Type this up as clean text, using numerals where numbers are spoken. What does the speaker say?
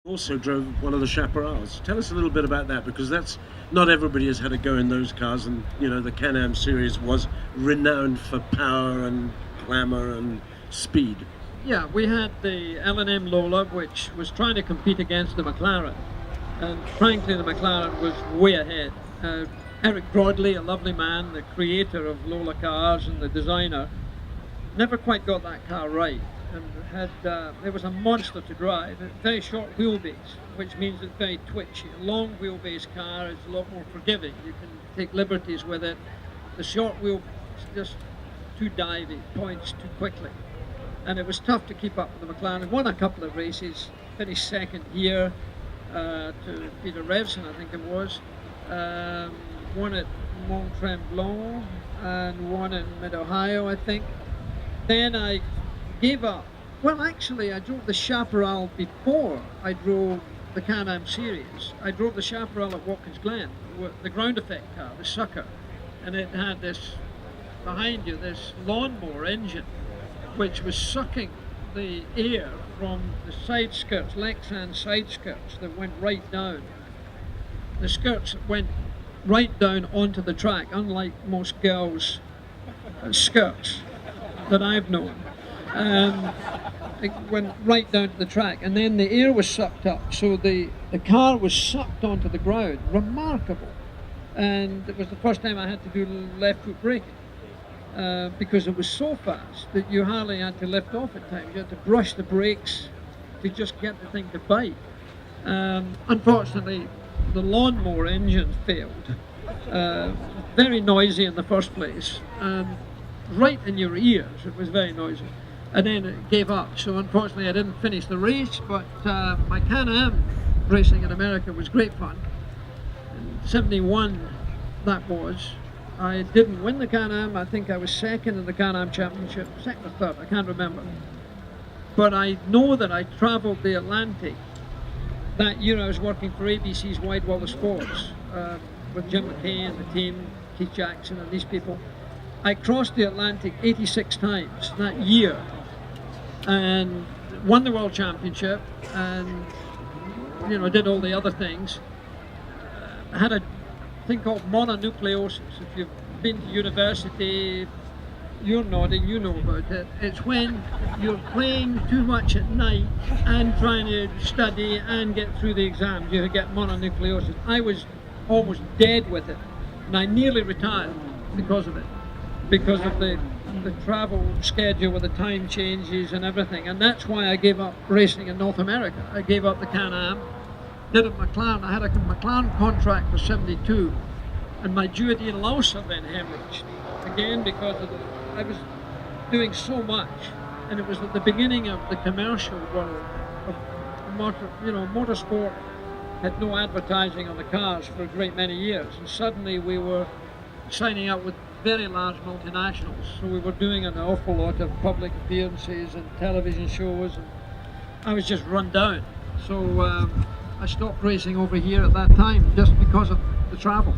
Also drove one of the Chaparrals. Tell us a little bit about that, because that's not everybody has had a go in those cars, and you know the Can-Am series was renowned for power and glamour and speed. Yeah, we had the L&M Lola, which was trying to compete against the McLaren, and frankly the McLaren was way ahead. Eric Broadley, a lovely man, the creator of Lola cars and the designer, never quite got that car right, and it was a monster to drive. A very short wheelbase, which means it's very twitchy. A long wheelbase car is a lot more forgiving. You can take liberties with it. The short wheel is just too divey, points too quickly, and it was tough to keep up with the McLaren. Won a couple of races, finished second here to Peter Revson, I think it was. Won at Monterey and won in Mid-Ohio, I think. Then I gave up. Well, actually, I drove the Chaparral before I drove the Can-Am series. I drove the Chaparral at Watkins Glen, the ground effect car, the sucker, and it had this, behind you, this lawnmower engine, which was sucking the air from the side skirts, Lexan side skirts that went right down. The skirts went right down onto the track, unlike most girls' skirts that I've known. It went right down to the track, and then the air was sucked up, so the car was sucked onto the ground. Remarkable. And it was the first time I had to do left foot braking, because it was so fast that you hardly had to lift off at times. You had to brush the brakes to just get the thing to bite. Unfortunately, the lawnmower engine failed. Very noisy in the first place, and right in your ears. It was very noisy, and then it gave up. So unfortunately I didn't finish the race, but my Can-Am racing in America was great fun. In '71 that was. I didn't win the Can-Am. I think I was second in the Can-Am championship, second or third, I can't remember. But I know that I travelled the Atlantic. That year I was working for ABC's Wide World of Sports with Jim McKay and the team, Keith Jackson and these people. I crossed the Atlantic 86 times that year and won the World Championship, and you know, did all the other things. I had a thing called mononucleosis. If you've been to university, you're nodding, you know about it. It's when you're playing too much at night and trying to study and get through the exams. You get mononucleosis. I was almost dead with it, and I nearly retired because of it, because of the travel schedule with the time changes and everything. And that's why I gave up racing in North America. I gave up the Can-Am, did a McLaren. I had a McLaren contract for '72, and my Duodene Lauser then hemorrhaged again because of I was doing so much, and it was at the beginning of the commercial world of motorsport. Had no advertising on the cars for a great many years, and suddenly we were signing up with very large multinationals, so we were doing an awful lot of public appearances and television shows, and I was just run down. So I stopped racing over here at that time just because of the travel.